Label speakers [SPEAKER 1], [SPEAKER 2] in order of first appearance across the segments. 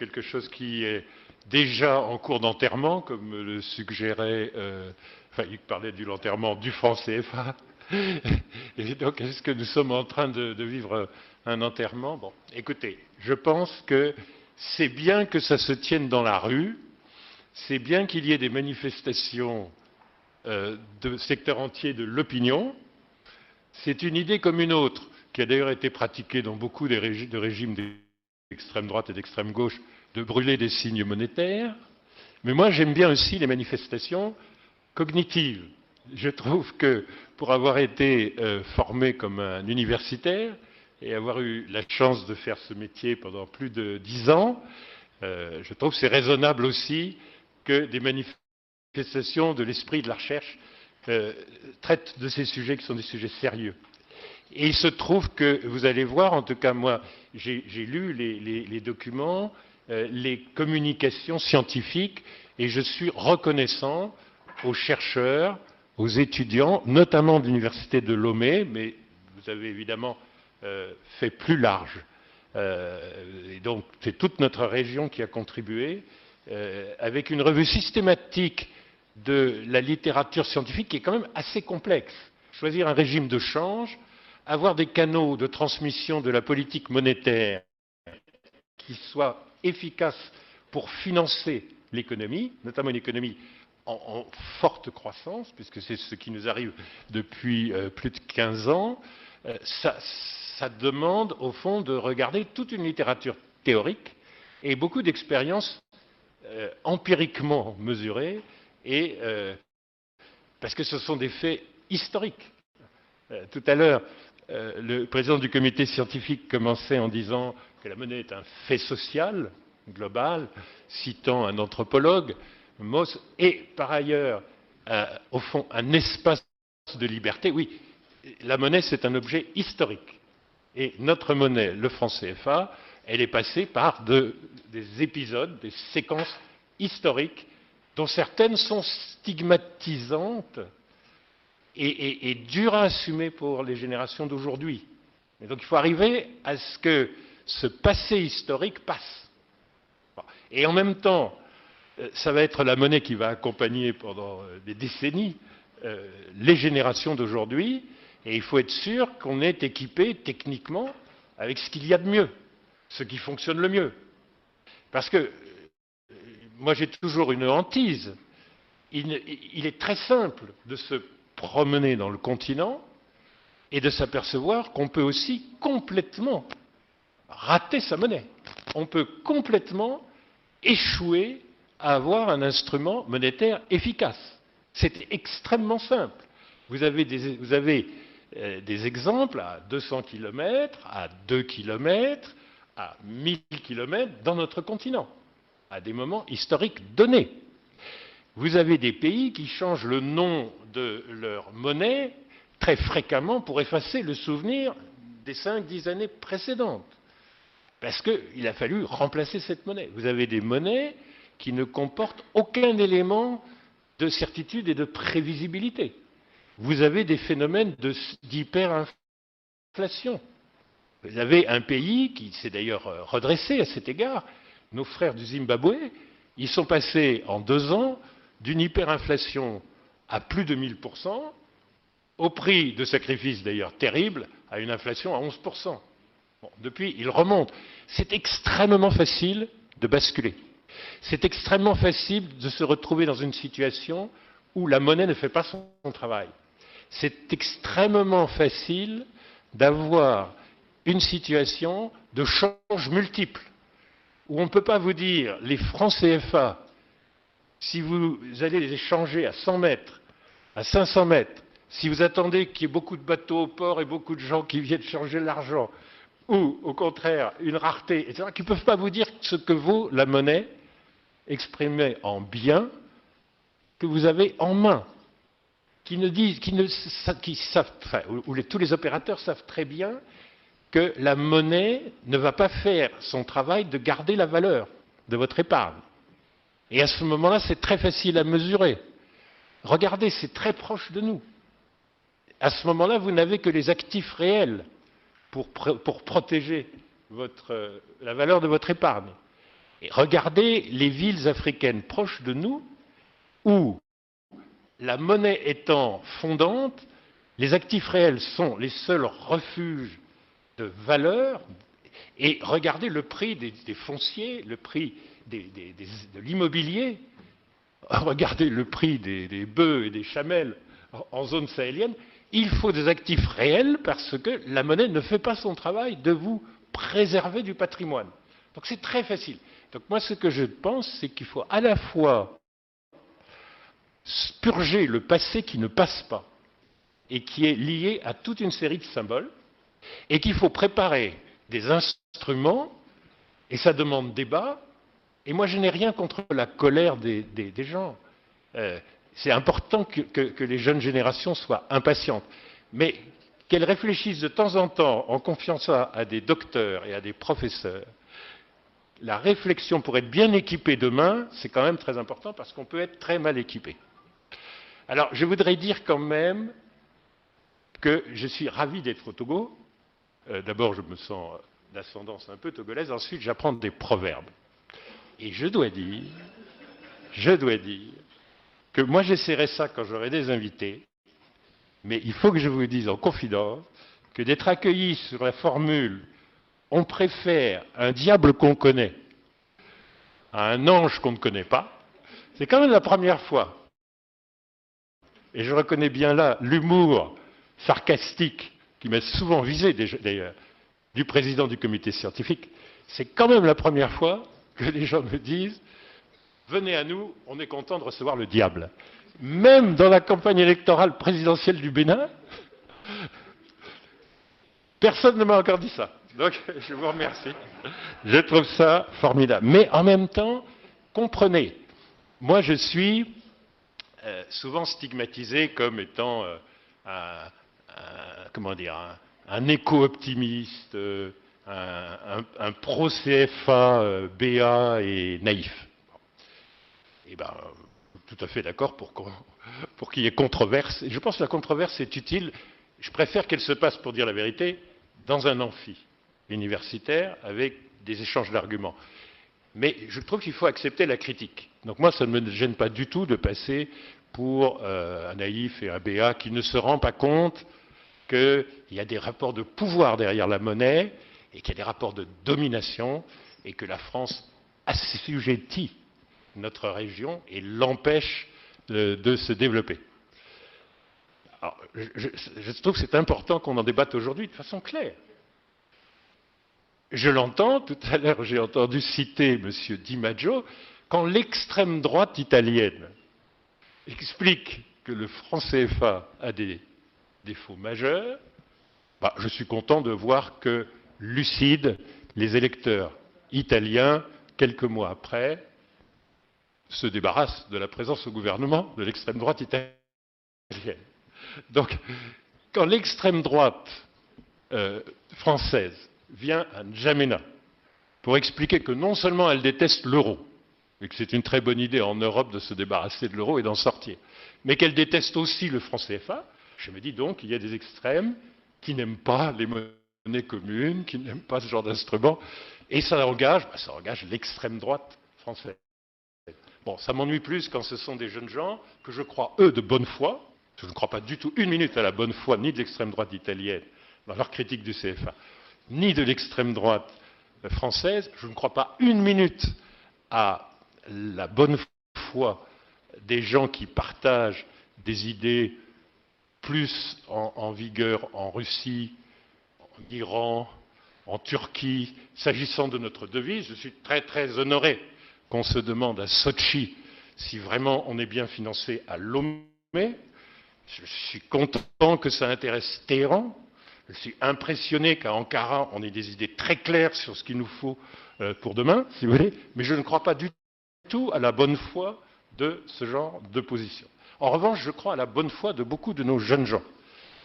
[SPEAKER 1] quelque chose qui est déjà en cours d'enterrement, comme le suggérait, enfin, il parlait de l'enterrement du franc CFA. Et donc, est-ce que nous sommes en train de vivre un enterrement? Bon, écoutez, je pense que c'est bien que ça se tienne dans la rue, c'est bien qu'il y ait des manifestations de secteurs entiers de l'opinion. C'est une idée comme une autre, qui a d'ailleurs été pratiquée dans beaucoup de régimes d'extrême droite et d'extrême gauche, de brûler des signes monétaires. Mais moi, j'aime bien aussi les manifestations cognitives. Je trouve que pour avoir été formé comme un universitaire et avoir eu la chance de faire ce métier pendant plus de 10 ans, je trouve que c'est raisonnable aussi que des manifestations de l'esprit de la recherche traitent de ces sujets qui sont des sujets sérieux. Et il se trouve que, vous allez voir, en tout cas moi, j'ai lu les documents, les communications scientifiques, et je suis reconnaissant aux chercheurs, aux étudiants, notamment de l'université de Lomé, mais vous avez évidemment fait plus large. Et donc c'est toute notre région qui a contribué, avec une revue systématique de la littérature scientifique qui est quand même assez complexe. Choisir un régime de change, avoir des canaux de transmission de la politique monétaire qui soient efficaces pour financer l'économie, notamment une économie en forte croissance, puisque c'est ce qui nous arrive depuis plus de 15 ans, ça demande au fond de regarder toute une littérature théorique et beaucoup d'expériences empiriquement mesurées, et, parce que ce sont des faits historiques. Tout à l'heure, le président du comité scientifique commençait en disant que la monnaie est un fait social, global, citant un anthropologue, Mauss, et par ailleurs, au fond, un espace de liberté. Oui, la monnaie, c'est un objet historique. Et notre monnaie, le franc CFA, elle est passée par des épisodes, des séquences historiques, dont certaines sont stigmatisantes et dures à assumer pour les générations d'aujourd'hui. Et donc il faut arriver à ce que ce passé historique passe. Et en même temps, ça va être la monnaie qui va accompagner pendant des décennies les générations d'aujourd'hui, et il faut être sûr qu'on est équipé techniquement avec ce qu'il y a de mieux, ce qui fonctionne le mieux. Parce que moi j'ai toujours une hantise. Il est très simple de se promener dans le continent et de s'apercevoir qu'on peut aussi complètement rater sa monnaie. On peut complètement échouer à avoir un instrument monétaire efficace. C'est extrêmement simple. Vous avez des exemples à 200 km, à 2 km, à 1000 km dans notre continent, à des moments historiques donnés. Vous avez des pays qui changent le nom de leur monnaie très fréquemment pour effacer le souvenir des 5-10 années précédentes. Parce qu'il a fallu remplacer cette monnaie. Vous avez des monnaies qui ne comportent aucun élément de certitude et de prévisibilité. Vous avez des phénomènes d'hyperinflation. Vous avez un pays qui s'est d'ailleurs redressé à cet égard. Nos frères du Zimbabwe, ils sont passés en 2 ans d'une hyperinflation à plus de 1000%, au prix de sacrifices d'ailleurs terribles, à une inflation à 11%. Bon, depuis, ils remontent. C'est extrêmement facile de basculer. C'est extrêmement facile de se retrouver dans une situation où la monnaie ne fait pas son travail. C'est extrêmement facile d'avoir une situation de change multiple, où on ne peut pas vous dire les francs CFA, si vous allez les échanger à 100 mètres, à 500 mètres, si vous attendez qu'il y ait beaucoup de bateaux au port et beaucoup de gens qui viennent changer l'argent, ou au contraire une rareté, etc., qui ne peuvent pas vous dire ce que vaut la monnaie exprimée en biens que vous avez en main, où tous les opérateurs savent très bien que la monnaie ne va pas faire son travail de garder la valeur de votre épargne. Et à ce moment-là, c'est très facile à mesurer. Regardez, c'est très proche de nous. À ce moment-là, vous n'avez que les actifs réels pour protéger la valeur de votre épargne. Et regardez les villes africaines proches de nous où, la monnaie étant fondante, les actifs réels sont les seuls refuges de valeur. Et regardez le prix des fonciers, le prix de l'immobilier, regardez le prix des bœufs et des chamelles en zone sahélienne. Il faut des actifs réels parce que la monnaie ne fait pas son travail de vous préserver du patrimoine. Donc c'est très facile. Donc moi ce que je pense, c'est qu'il faut à la fois purger le passé qui ne passe pas et qui est lié à toute une série de symboles, et qu'il faut préparer des instruments, et ça demande débat, et moi je n'ai rien contre la colère des gens. C'est important que les jeunes générations soient impatientes, mais qu'elles réfléchissent de temps en temps, en confiant ça à des docteurs et à des professeurs. La réflexion pour être bien équipé demain, c'est quand même très important, parce qu'on peut être très mal équipé. Alors, je voudrais dire quand même que je suis ravi d'être au Togo. D'abord, je me sens d'ascendance un peu togolaise. Ensuite, j'apprends des proverbes. Et je dois dire que moi, j'essaierai ça quand j'aurai des invités. Mais il faut que je vous dise en confidence que d'être accueilli sur la formule « on préfère un diable qu'on connaît à un ange qu'on ne connaît pas », c'est quand même la première fois. Et je reconnais bien là l'humour sarcastique qui m'a souvent visé d'ailleurs du président du comité scientifique. C'est quand même la première fois que les gens me disent « venez à nous, on est content de recevoir le diable ». Même dans la campagne électorale présidentielle du Bénin, personne ne m'a encore dit ça. Donc je vous remercie. Je trouve ça formidable. Mais en même temps, comprenez, moi je suis souvent stigmatisé comme étant un éco-optimiste, un pro-CFA, BA et naïf. Eh bien, tout à fait d'accord pour qu'il y ait controverse. Et je pense que la controverse est utile. Je préfère qu'elle se passe, pour dire la vérité, dans un amphi universitaire avec des échanges d'arguments. Mais je trouve qu'il faut accepter la critique. Donc moi, ça ne me gêne pas du tout de passer pour un naïf et un BA qui ne se rend pas compte qu'il y a des rapports de pouvoir derrière la monnaie et qu'il y a des rapports de domination et que la France assujettit notre région et l'empêche de se développer. Alors, je trouve que c'est important qu'on en débatte aujourd'hui de façon claire. Je l'entends, tout à l'heure j'ai entendu citer M. Di Maggio, quand l'extrême droite italienne explique que le franc CFA a des défauts majeurs, je suis content de voir que, lucides, les électeurs italiens, quelques mois après, se débarrassent de la présence au gouvernement de l'extrême droite italienne. Donc, quand l'extrême droite française vient à N'Djamena pour expliquer que non seulement elle déteste l'euro, et que c'est une très bonne idée en Europe de se débarrasser de l'euro et d'en sortir, mais qu'elle déteste aussi le franc CFA, je me dis donc qu'il y a des extrêmes qui n'aiment pas les monnaies communes, qui n'aiment pas ce genre d'instrument, et ça engage l'extrême droite française. Bon, ça m'ennuie plus quand ce sont des jeunes gens que je crois, eux, de bonne foi. Je ne crois pas du tout une minute à la bonne foi ni de l'extrême droite italienne dans leur critique du CFA, ni de l'extrême droite française. Je ne crois pas une minute à la bonne foi des gens qui partagent des idées plus en vigueur en Russie, en Iran, en Turquie. S'agissant de notre devise, je suis très très honoré qu'on se demande à Sotchi si vraiment on est bien financé à Lomé. Je suis content que ça intéresse Téhéran. Je suis impressionné qu'à Ankara, on ait des idées très claires sur ce qu'il nous faut pour demain, si vous voulez, mais je ne crois pas du tout à la bonne foi de ce genre de position. En revanche, je crois à la bonne foi de beaucoup de nos jeunes gens.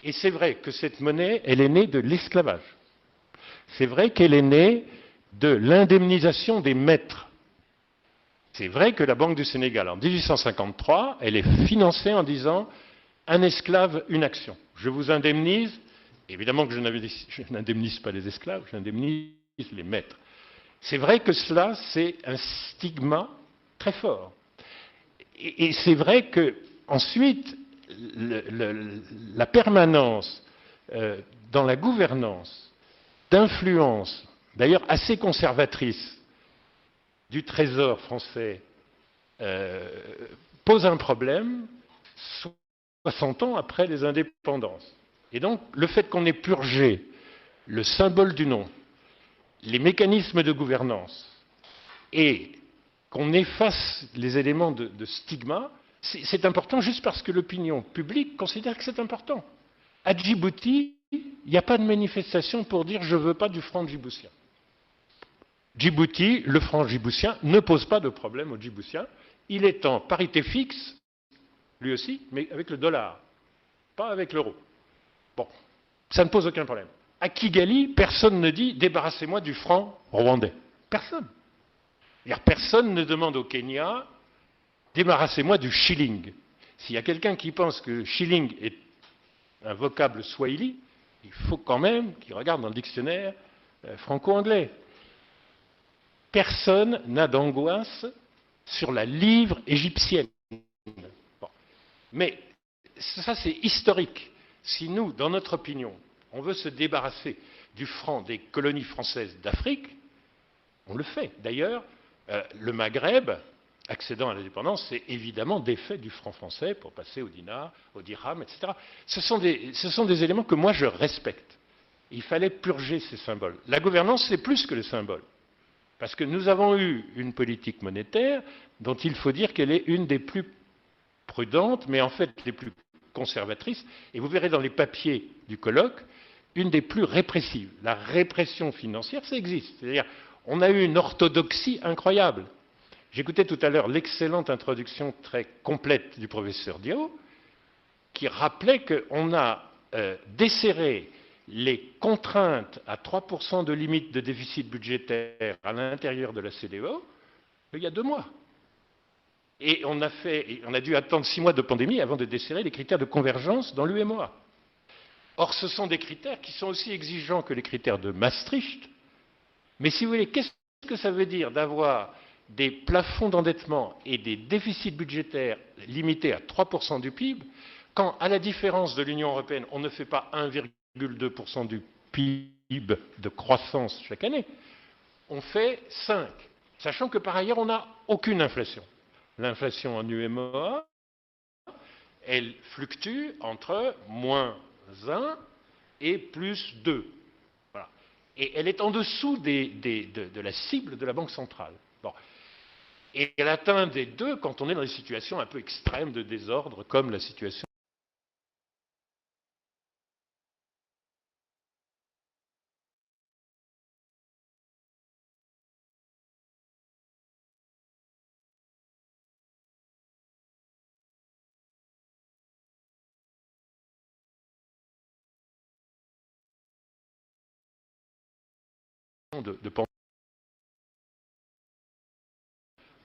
[SPEAKER 1] Et c'est vrai que cette monnaie, elle est née de l'esclavage. C'est vrai qu'elle est née de l'indemnisation des maîtres. C'est vrai que la Banque du Sénégal, en 1853, elle est financée en disant « un esclave, une action ». Je vous indemnise, évidemment que je n'indemnise pas les esclaves, j'indemnise les maîtres. C'est vrai que cela, c'est un stigma très fort. Et c'est vrai que ensuite, la permanence dans la gouvernance d'influence, d'ailleurs assez conservatrice, du Trésor français pose un problème 60 ans après les indépendances. Et donc, le fait qu'on ait purgé le symbole du nom, les mécanismes de gouvernance, et qu'on efface les éléments de stigma, c'est important juste parce que l'opinion publique considère que c'est important. À Djibouti, il n'y a pas de manifestation pour dire je ne veux pas du franc djiboutien. Djibouti, le franc djiboutien ne pose pas de problème aux Djiboutiens. Il est en parité fixe, lui aussi, mais avec le dollar, pas avec l'euro. Bon, ça ne pose aucun problème. À Kigali, personne ne dit débarrassez-moi du franc rwandais. Personne. Personne ne demande au Kenya débarrassez-moi du shilling. S'il y a quelqu'un qui pense que shilling est un vocable swahili, il faut quand même qu'il regarde dans le dictionnaire franco-anglais. Personne n'a d'angoisse sur la livre égyptienne. Bon. Mais ça, c'est historique. Si nous, dans notre opinion, on veut se débarrasser du franc des colonies françaises d'Afrique, on le fait. D'ailleurs, le Maghreb, accédant à l'indépendance, c'est évidemment défait du franc français pour passer au dinar, au dirham, etc. Ce sont des éléments que moi je respecte. Il fallait purger ces symboles. La gouvernance, c'est plus que les symboles. Parce que nous avons eu une politique monétaire dont il faut dire qu'elle est une des plus prudentes, mais en fait les plus conservatrices. Et vous verrez dans les papiers du colloque, une des plus répressives. La répression financière, ça existe. C'est-à-dire, on a eu une orthodoxie incroyable. J'écoutais tout à l'heure l'excellente introduction très complète du professeur Diao, qui rappelait qu'on a desserré les contraintes à 3% de limite de déficit budgétaire à l'intérieur de la CDE il y a 2 mois. Et on a dû attendre 6 mois de pandémie avant de desserrer les critères de convergence dans l'UMOA. Or, ce sont des critères qui sont aussi exigeants que les critères de Maastricht. Mais si vous voulez, qu'est-ce que ça veut dire d'avoir des plafonds d'endettement et des déficits budgétaires limités à 3% du PIB, quand, à la différence de l'Union européenne, on ne fait pas 1,2% du PIB de croissance chaque année, on fait 5, sachant que par ailleurs, on n'a aucune inflation. L'inflation en UMOA, elle fluctue entre moins 1 et plus 2. Voilà. Et elle est en dessous de la cible de la Banque centrale. Bon. Et elle atteint des 2 quand on est dans des situations un peu extrêmes de désordre, comme la situation de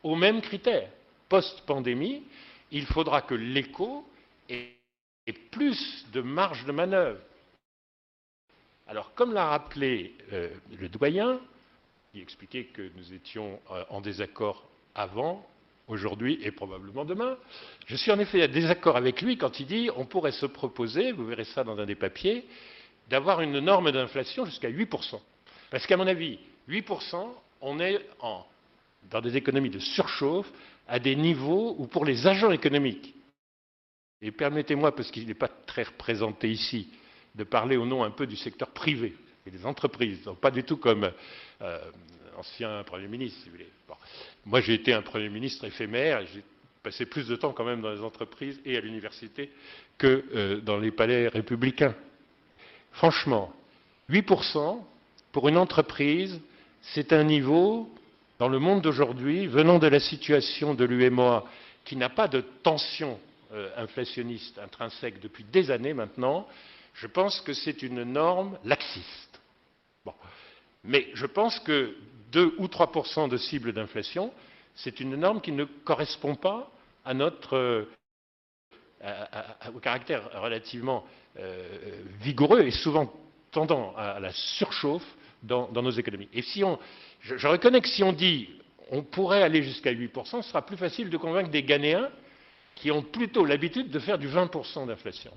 [SPEAKER 1] aux mêmes critères. Post-pandémie, il faudra que l'éco ait plus de marge de manœuvre. Alors, comme l'a rappelé le doyen, qui expliquait que nous étions en désaccord avant, aujourd'hui et probablement demain, je suis en effet en désaccord avec lui quand il dit on pourrait se proposer, vous verrez ça dans un des papiers, d'avoir une norme d'inflation jusqu'à 8%. Parce qu'à mon avis, 8%, on est dans des économies de surchauffe à des niveaux où pour les agents économiques, et permettez-moi, parce qu'il n'est pas très représenté ici, de parler au nom un peu du secteur privé et des entreprises, donc pas du tout comme ancien Premier ministre, si vous voulez. Bon. Moi, j'ai été un Premier ministre éphémère, et j'ai passé plus de temps quand même dans les entreprises et à l'université que dans les palais républicains. Franchement, 8% pour une entreprise, c'est un niveau, dans le monde d'aujourd'hui, venant de la situation de l'UMOA, qui n'a pas de tension inflationniste intrinsèque depuis des années maintenant, je pense que c'est une norme laxiste. Bon. Mais je pense que 2 ou 3% de cible d'inflation, c'est une norme qui ne correspond pas à notre au caractère relativement vigoureux et souvent tendant à la surchauffe dans nos économies. Et si je reconnais que si on dit on pourrait aller jusqu'à 8%, ce sera plus facile de convaincre des Ghanéens qui ont plutôt l'habitude de faire du 20% d'inflation.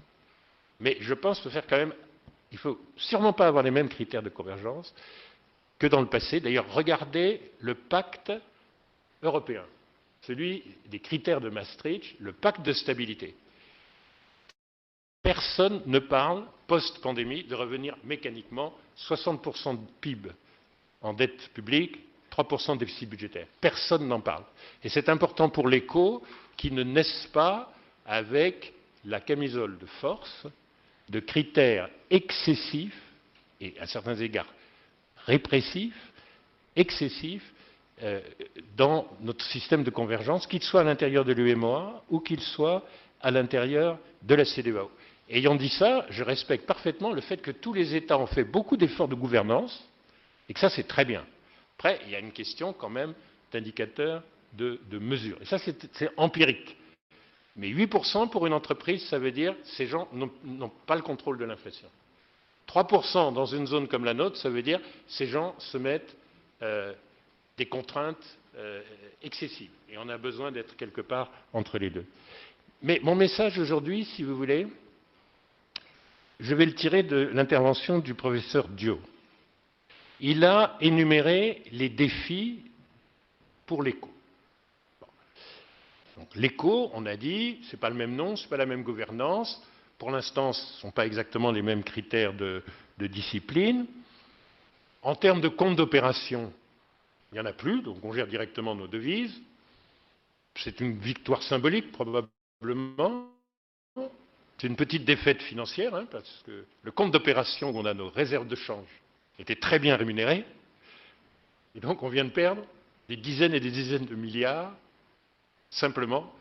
[SPEAKER 1] Mais je pense qu'il il ne faut sûrement pas avoir les mêmes critères de convergence que dans le passé. D'ailleurs, regardez le pacte européen, celui des critères de Maastricht, le pacte de stabilité. Personne ne parle, post-pandémie, de revenir mécaniquement 60% de PIB en dette publique, 3% de déficit budgétaire. Personne n'en parle. Et c'est important pour l'éco qui ne naissent pas avec la camisole de force de critères excessifs et à certains égards répressifs, excessifs, dans notre système de convergence, qu'il soit à l'intérieur de l'UEMOA ou qu'il soit à l'intérieur de la CEDEAO. Ayant dit ça, je respecte parfaitement le fait que tous les États ont fait beaucoup d'efforts de gouvernance et que ça, c'est très bien. Après, il y a une question quand même d'indicateurs de mesure. Et ça, c'est empirique. Mais 8% pour une entreprise, ça veut dire que ces gens n'ont pas le contrôle de l'inflation. 3% dans une zone comme la nôtre, ça veut dire que ces gens se mettent des contraintes excessives. Et on a besoin d'être quelque part entre les deux. Mais mon message aujourd'hui, si vous voulez, je vais le tirer de l'intervention du professeur Dio. Il a énuméré les défis pour l'éco. Donc l'éco, on a dit, ce n'est pas le même nom, ce n'est pas la même gouvernance. Pour l'instant, ce ne sont pas exactement les mêmes critères de discipline. En termes de compte d'opération, il n'y en a plus, donc on gère directement nos devises. C'est une victoire symbolique, probablement. C'est une petite défaite financière, hein, parce que le compte d'opération où on a nos réserves de change était très bien rémunéré. Et donc on vient de perdre des dizaines et des dizaines de milliards, simplement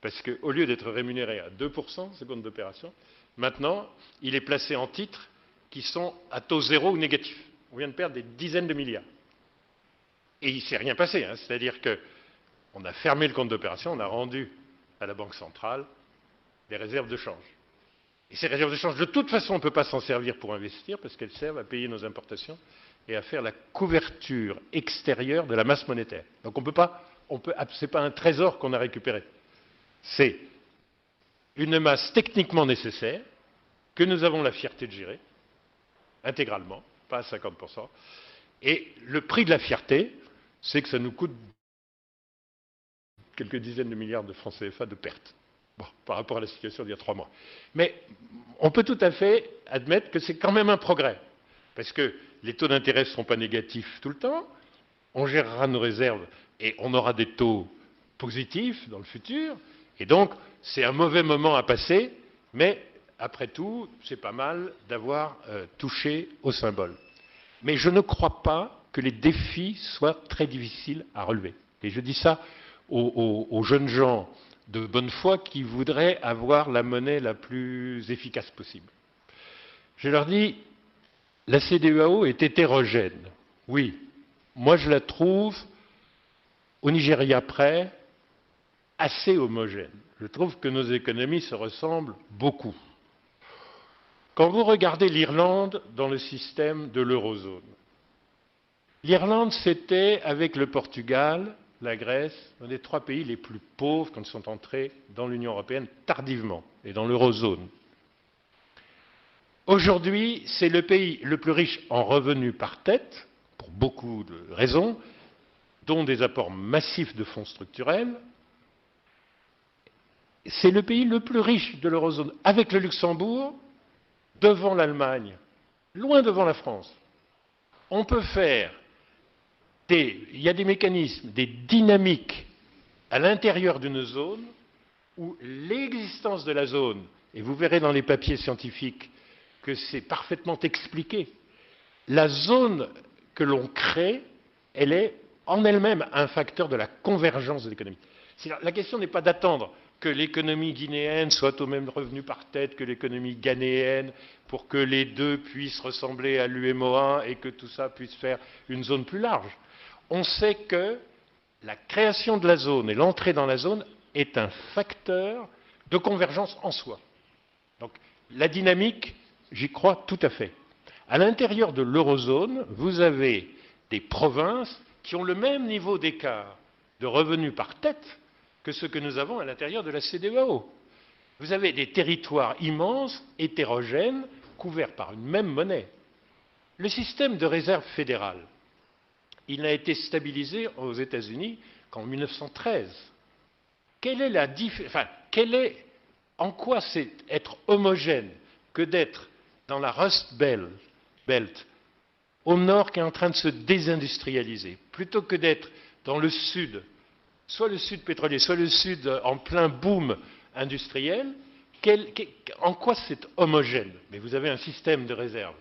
[SPEAKER 1] parce qu'au lieu d'être rémunéré à 2%, ce compte d'opération, maintenant, il est placé en titres qui sont à taux zéro ou négatif. On vient de perdre des dizaines de milliards. Et il ne s'est rien passé, hein, c'est-à-dire qu'on a fermé le compte d'opération, on a rendu à la Banque centrale des réserves de change. Et ces réserves de change, de toute façon, on ne peut pas s'en servir pour investir parce qu'elles servent à payer nos importations et à faire la couverture extérieure de la masse monétaire. Donc ce n'est pas un trésor qu'on a récupéré. C'est une masse techniquement nécessaire que nous avons la fierté de gérer, intégralement, pas à 50%. Et le prix de la fierté, c'est que ça nous coûte quelques dizaines de milliards de francs CFA de pertes. Bon, par rapport à la situation d'il y a 3 mois. Mais on peut tout à fait admettre que c'est quand même un progrès, parce que les taux d'intérêt ne seront pas négatifs tout le temps, on gérera nos réserves et on aura des taux positifs dans le futur, et donc c'est un mauvais moment à passer, mais après tout, c'est pas mal d'avoir touché au symbole. Mais je ne crois pas que les défis soient très difficiles à relever. Et je dis ça aux jeunes gens de bonne foi qui voudraient avoir la monnaie la plus efficace possible. Je leur dis, la CEDEAO est hétérogène. Oui, moi je la trouve, au Nigeria près, assez homogène. Je trouve que nos économies se ressemblent beaucoup. Quand vous regardez l'Irlande dans le système de l'eurozone, l'Irlande, c'était, avec le Portugal, la Grèce, un des 3 pays les plus pauvres quand ils sont entrés dans l'Union européenne tardivement et dans l'eurozone. Aujourd'hui, c'est le pays le plus riche en revenus par tête, pour beaucoup de raisons, dont des apports massifs de fonds structurels. C'est le pays le plus riche de l'eurozone, avec le Luxembourg, devant l'Allemagne, loin devant la France. On peut faire il y a des mécanismes, des dynamiques à l'intérieur d'une zone où l'existence de la zone, et vous verrez dans les papiers scientifiques que c'est parfaitement expliqué, la zone que l'on crée, elle est en elle-même un facteur de la convergence de l'économie. La question n'est pas d'attendre que l'économie guinéenne soit au même revenu par tête que l'économie ghanéenne pour que les deux puissent ressembler à l'UEMOA et que tout ça puisse faire une zone plus large. On sait que la création de la zone et l'entrée dans la zone est un facteur de convergence en soi. Donc la dynamique, j'y crois tout à fait. À l'intérieur de l'eurozone, vous avez des provinces qui ont le même niveau d'écart de revenus par tête que ce que nous avons à l'intérieur de la CEDEAO. Vous avez des territoires immenses, hétérogènes, couverts par une même monnaie. Le système de réserve fédérale, il n'a été stabilisé aux États-Unis qu'en 1913. En quoi c'est être homogène que d'être dans la Rust Belt, au nord, qui est en train de se désindustrialiser, plutôt que d'être dans le sud, soit le sud pétrolier, soit le sud en plein boom industriel? En quoi c'est homogène? Mais vous avez un système de réserve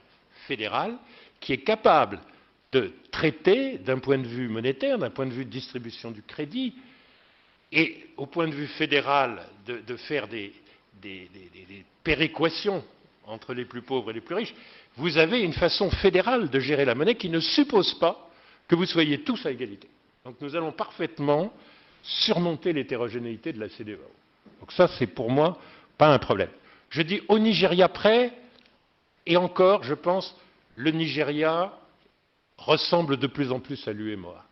[SPEAKER 1] fédéral qui est capable de traiter d'un point de vue monétaire, d'un point de vue de distribution du crédit, et au point de vue fédéral, de faire des péréquations entre les plus pauvres et les plus riches. Vous avez une façon fédérale de gérer la monnaie qui ne suppose pas que vous soyez tous à égalité. Donc nous allons parfaitement surmonter l'hétérogénéité de la CEDEAO. Donc ça, c'est pour moi pas un problème. Je dis au Nigeria près, et encore, je pense, le Nigeria ressemble de plus en plus à l'UEMOA.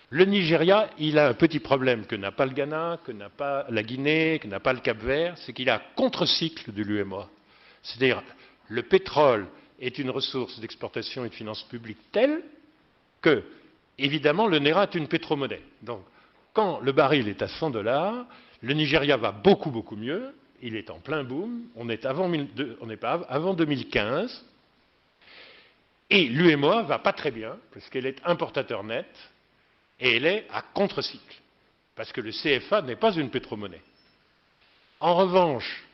[SPEAKER 1] Le Nigeria, il a un petit problème que n'a pas le Ghana, que n'a pas la Guinée, que n'a pas le Cap-Vert, c'est qu'il a un contre-cycle de l'UEMOA. C'est-à-dire, le pétrole est une ressource d'exportation et de finances publiques telle que, évidemment, le Naira est une pétromonnaie. Donc, quand le baril est à 100 $, le Nigeria va beaucoup, beaucoup mieux. Il est en plein boom. On n'est pas avant 2015. Et l'UEMOA va pas très bien, parce qu'elle est importateur net, et elle est à contre-cycle, parce que le CFA n'est pas une pétromonnaie. En revanche,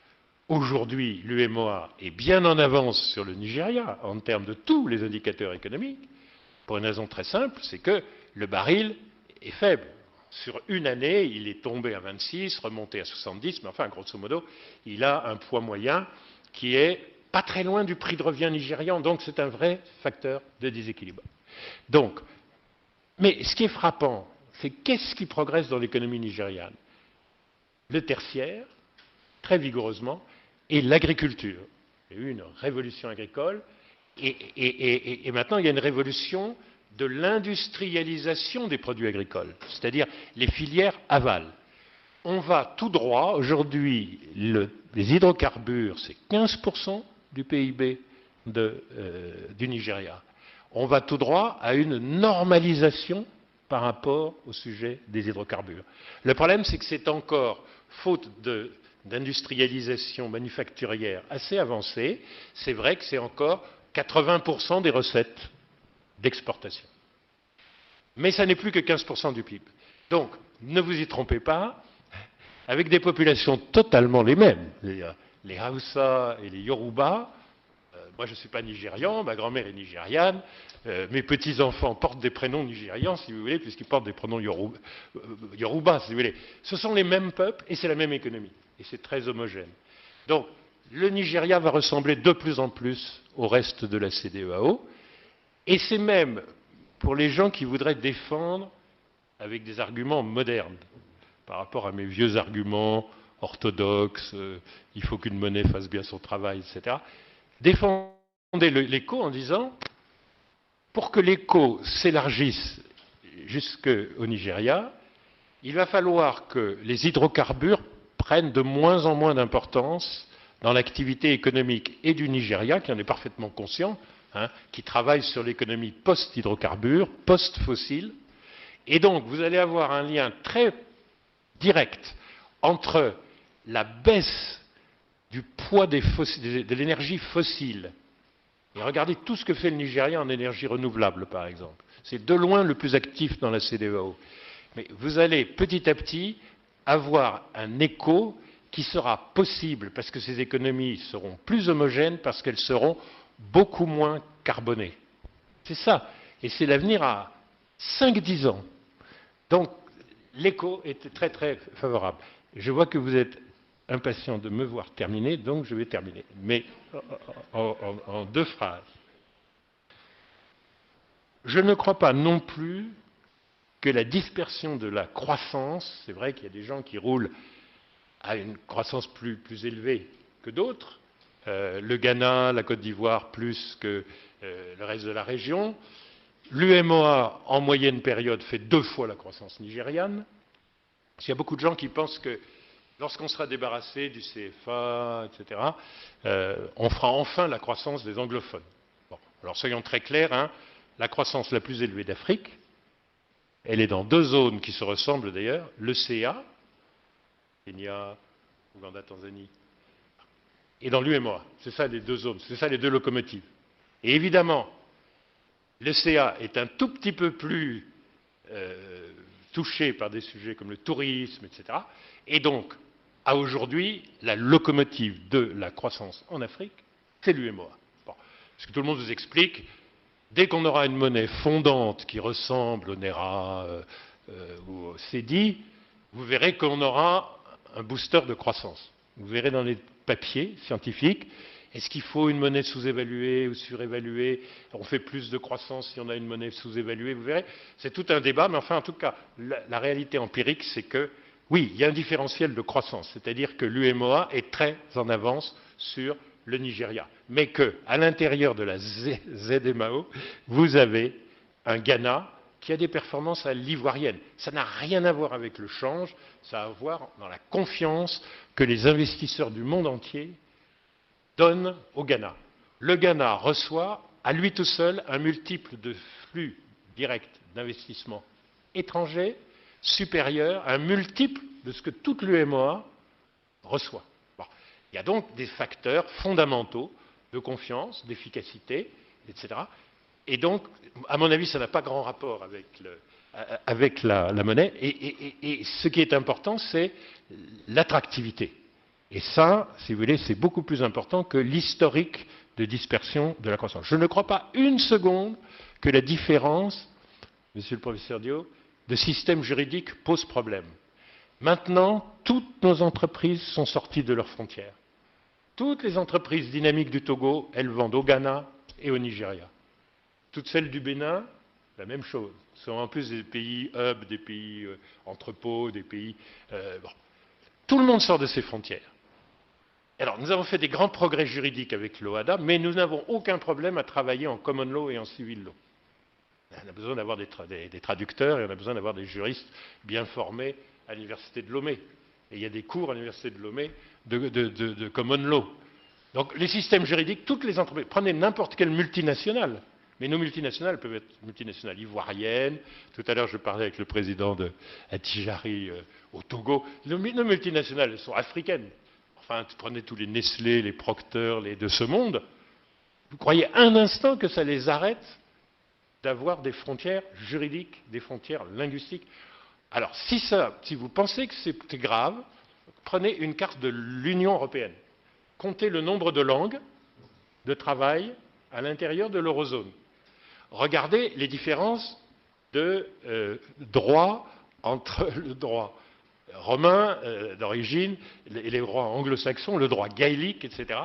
[SPEAKER 1] aujourd'hui, l'UEMOA est bien en avance sur le Nigeria en termes de tous les indicateurs économiques, pour une raison très simple, c'est que le baril est faible. Sur une année, il est tombé à 26, remonté à 70, mais enfin, grosso modo, il a un poids moyen qui est pas très loin du prix de revient nigérian, donc c'est un vrai facteur de déséquilibre. Donc, mais ce qui est frappant, c'est qu'est-ce qui progresse dans l'économie nigériane? Le tertiaire, très vigoureusement, et l'agriculture. Il y a eu une révolution agricole, et maintenant il y a une révolution de l'industrialisation des produits agricoles, c'est-à-dire les filières aval. On va tout droit, aujourd'hui, les hydrocarbures, c'est 15% du PIB du Nigeria. On va tout droit à une normalisation par rapport au sujet des hydrocarbures. Le problème, c'est que c'est encore, faute d'industrialisation manufacturière assez avancée, c'est vrai que c'est encore 80% des recettes d'exportation. Mais ça n'est plus que 15% du PIB. Donc, ne vous y trompez pas, avec des populations totalement les mêmes, les Hausa et les Yoruba. Moi, je ne suis pas nigérian, ma grand-mère est nigériane, mes petits-enfants portent des prénoms nigérians, si vous voulez, puisqu'ils portent des prénoms Yoruba, si vous voulez. Ce sont les mêmes peuples et c'est la même économie. Et c'est très homogène. Donc, le Nigeria va ressembler de plus en plus au reste de la CEDEAO, et c'est même pour les gens qui voudraient défendre avec des arguments modernes, par rapport à mes vieux arguments orthodoxes, il faut qu'une monnaie fasse bien son travail, etc. Défendez l'éco en disant, pour que l'éco s'élargisse jusqu'au Nigeria, il va falloir que les hydrocarbures prennent de moins en moins d'importance dans l'activité économique et du Nigeria, qui en est parfaitement conscient, qui travaille sur l'économie post-hydrocarbures, post-fossile. Et donc, vous allez avoir un lien très direct entre la baisse du poids de l'énergie fossile. Et regardez tout ce que fait le Nigeria en énergie renouvelable, par exemple. C'est de loin le plus actif dans la CEDEAO. Mais vous allez petit à petit avoir un écho qui sera possible parce que ces économies seront plus homogènes, parce qu'elles seront beaucoup moins carbonées. C'est ça. Et c'est l'avenir à 5-10 ans. Donc, l'écho est très très favorable. Je vois que vous êtes impatient de me voir terminer, donc je vais terminer. Mais en 2 phrases. Je ne crois pas non plus que la dispersion de la croissance, c'est vrai qu'il y a des gens qui roulent à une croissance plus élevée que d'autres, le Ghana, la Côte d'Ivoire plus que le reste de la région. L'UMOA, en moyenne période, fait 2 fois la croissance nigériane. Il y a beaucoup de gens qui pensent que lorsqu'on sera débarrassé du CFA, etc., on fera enfin la croissance des anglophones. Bon, alors soyons très clairs, hein, la croissance la plus élevée d'Afrique, elle est dans 2 zones qui se ressemblent d'ailleurs, le CA, Kenya, Ouganda, Tanzanie, et dans l'UMOA. C'est ça les 2 zones, c'est ça les 2 locomotives. Et évidemment, le CA est un tout petit peu plus touché par des sujets comme le tourisme, etc. Et donc, à aujourd'hui, la locomotive de la croissance en Afrique, c'est l'UMOA. Bon. Parce que tout le monde vous explique, dès qu'on aura une monnaie fondante qui ressemble au NERA ou au CEDI, vous verrez qu'on aura un booster de croissance. Vous verrez dans les papiers scientifiques, est-ce qu'il faut une monnaie sous-évaluée ou surévaluée? On fait plus de croissance si on a une monnaie sous-évaluée, vous verrez. C'est tout un débat, mais enfin, en tout cas, la réalité empirique, c'est que, oui, il y a un différentiel de croissance, c'est-à-dire que l'UMOA est très en avance sur le Nigeria, mais qu'à l'intérieur de la ZMAO, vous avez un Ghana qui a des performances à l'ivoirienne. Ça n'a rien à voir avec le change, ça a à voir dans la confiance que les investisseurs du monde entier donne au Ghana. Le Ghana reçoit à lui tout seul un multiple de flux direct d'investissement étranger supérieur à un multiple de ce que toute l'UMOA reçoit. Bon. Il y a donc des facteurs fondamentaux de confiance, d'efficacité, etc. Et donc, à mon avis, ça n'a pas grand rapport avec la monnaie. Et ce qui est important, c'est l'attractivité. Et ça, si vous voulez, c'est beaucoup plus important que l'historique de dispersion de la croissance. Je ne crois pas une seconde que la différence, monsieur le professeur Dio, de système juridique pose problème. Maintenant, toutes nos entreprises sont sorties de leurs frontières. Toutes les entreprises dynamiques du Togo, elles vendent au Ghana et au Nigeria. Toutes celles du Bénin, la même chose. Ce sont en plus des pays hub, des pays entrepôts, des pays... bon. Tout le monde sort de ses frontières. Alors, nous avons fait des grands progrès juridiques avec l'OHADA, mais nous n'avons aucun problème à travailler en common law et en civil law. On a besoin d'avoir des traducteurs et on a besoin d'avoir des juristes bien formés à l'université de Lomé. Et il y a des cours à l'université de Lomé de common law. Donc, les systèmes juridiques, toutes les entreprises, prenez n'importe quelle multinationale, mais nos multinationales peuvent être multinationales ivoiriennes. Tout à l'heure, je parlais avec le président de Attijari au Togo. Nos multinationales sont africaines. Enfin, prenez tous les Nestlé, les Procter, les de ce monde. Vous croyez un instant que ça les arrête d'avoir des frontières juridiques, des frontières linguistiques? Alors, si vous pensez que c'est grave, prenez une carte de l'Union européenne. Comptez le nombre de langues de travail à l'intérieur de l'eurozone. Regardez les différences de droit entre le droit romain d'origine et les droits anglo-saxons, le droit gaélique, etc.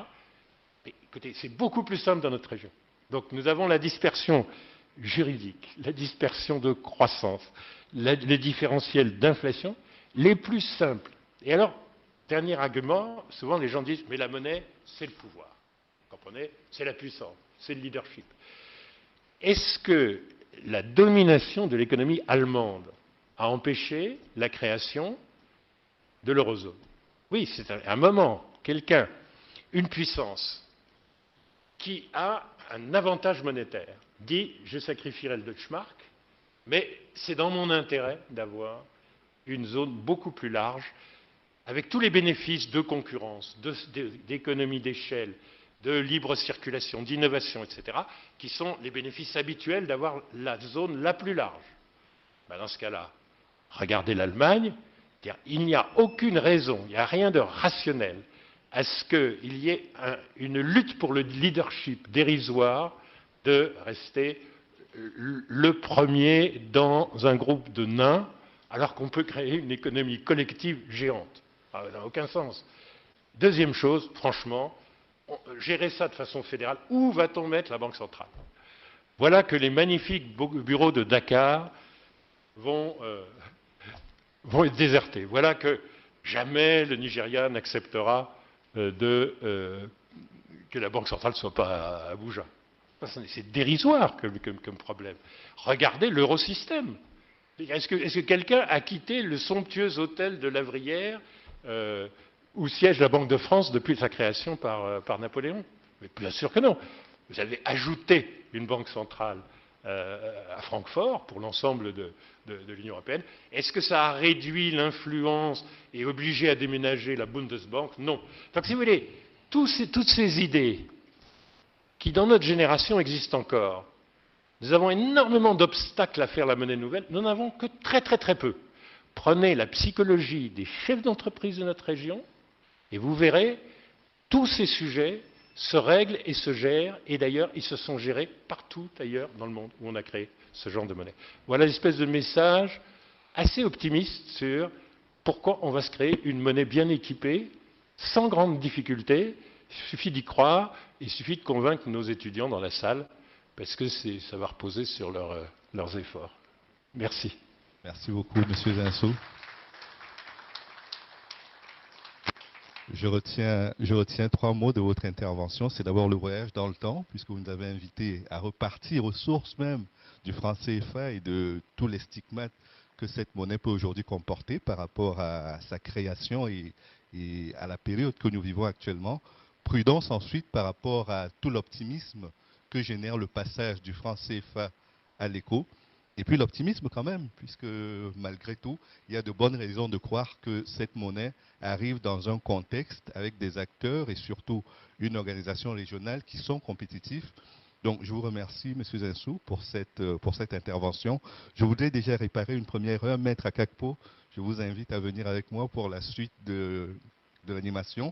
[SPEAKER 1] Mais, écoutez, c'est beaucoup plus simple dans notre région. Donc nous avons la dispersion juridique, la dispersion de croissance, les différentiels d'inflation les plus simples. Et alors, dernier argument, souvent les gens disent mais la monnaie, c'est le pouvoir. Vous comprenez? C'est la puissance, c'est le leadership. Est-ce que la domination de l'économie allemande a empêché la création de l'eurozone? Oui, c'est un moment, quelqu'un, une puissance qui a un avantage monétaire, dit je sacrifierai le Deutschmark, mais c'est dans mon intérêt d'avoir une zone beaucoup plus large, avec tous les bénéfices de concurrence, d'économie d'échelle, de libre circulation, d'innovation, etc., qui sont les bénéfices habituels d'avoir la zone la plus large. Ben dans ce cas-là, regardez l'Allemagne, il n'y a aucune raison, il n'y a rien de rationnel à ce qu'il y ait une lutte pour le leadership dérisoire de rester le premier dans un groupe de nains, alors qu'on peut créer une économie collective géante. Ça n'a aucun sens. Deuxième chose, franchement, gérer ça de façon fédérale, où va-t-on mettre la Banque centrale? Voilà que les magnifiques bureaux de Dakar vont être désertés. Voilà que jamais le Nigeria n'acceptera que la Banque centrale ne soit pas à Abuja. C'est dérisoire comme problème. Regardez l'eurosystème. Est-ce que quelqu'un a quitté le somptueux hôtel de Lavrière où siège la Banque de France depuis sa création par Napoléon? Mais bien sûr que non. Vous avez ajouté une banque centrale à Francfort pour l'ensemble de l'Union européenne. Est-ce que ça a réduit l'influence et obligé à déménager la Bundesbank? Non. Donc si vous voulez, toutes ces idées qui dans notre génération existent encore, nous avons énormément d'obstacles à faire la monnaie nouvelle, nous n'en avons que très très très peu. Prenez la psychologie des chefs d'entreprise de notre région et vous verrez, tous ces sujets se règlent et se gèrent, et d'ailleurs, ils se sont gérés partout ailleurs dans le monde où on a créé ce genre de monnaie. Voilà l'espèce de message assez optimiste sur pourquoi on va se créer une monnaie bien équipée, sans grande difficulté. Il suffit d'y croire, il suffit de convaincre nos étudiants dans la salle, parce que ça va reposer sur leurs efforts. Merci.
[SPEAKER 2] Merci beaucoup, M. Zinsou. Je retiens 3 mots de votre intervention. C'est d'abord le voyage dans le temps, puisque vous nous avez invités à repartir aux sources même du franc CFA et de tous les stigmates que cette monnaie peut aujourd'hui comporter par rapport à sa création et à la période que nous vivons actuellement. Prudence ensuite par rapport à tout l'optimisme que génère le passage du franc CFA à l'éco. Et puis l'optimisme quand même, puisque malgré tout, il y a de bonnes raisons de croire que cette monnaie arrive dans un contexte avec des acteurs et surtout une organisation régionale qui sont compétitifs. Donc je vous remercie, M. Zinsou, pour cette intervention. Je voudrais déjà réparer une première heure. Maître Akakpo, je vous invite à venir avec moi pour la suite de l'animation.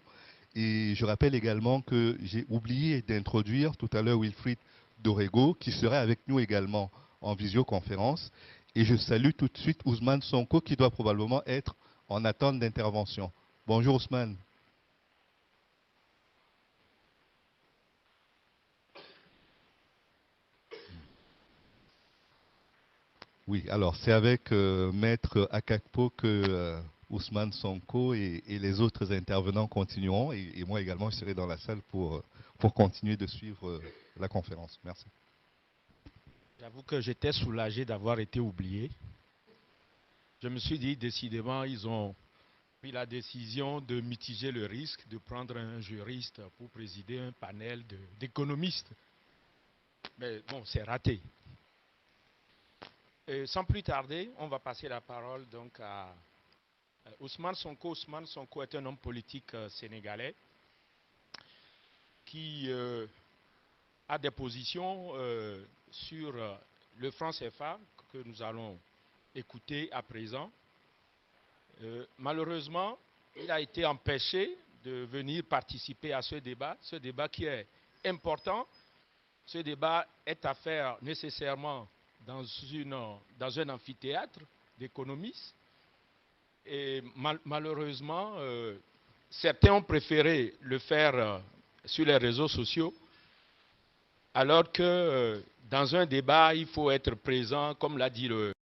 [SPEAKER 2] Et je rappelle également que j'ai oublié d'introduire tout à l'heure Wilfried Dorego, qui sera avec nous également en visioconférence. Et je salue tout de suite Ousmane Sonko, qui doit probablement être en attente d'intervention. Bonjour Ousmane. Oui, alors c'est avec Maître Akakpo que Ousmane Sonko et les autres intervenants continueront. Et moi également, je serai dans la salle pour continuer de suivre la conférence. Merci.
[SPEAKER 3] J'avoue que j'étais soulagé d'avoir été oublié. Je me suis dit, décidément, ils ont pris la décision de mitiger le risque, de prendre un juriste pour présider un panel d'économistes. Mais bon, c'est raté. Et sans plus tarder, on va passer la parole donc à Ousmane Sonko. Ousmane Sonko est un homme politique sénégalais qui a des positions sur le franc CFA que nous allons écouter à présent. Malheureusement, il a été empêché de venir participer à ce débat qui est important. Ce débat est à faire nécessairement dans un amphithéâtre d'économistes. Et malheureusement, certains ont préféré le faire sur les réseaux sociaux, alors que dans un débat, il faut être présent, comme l'a dit le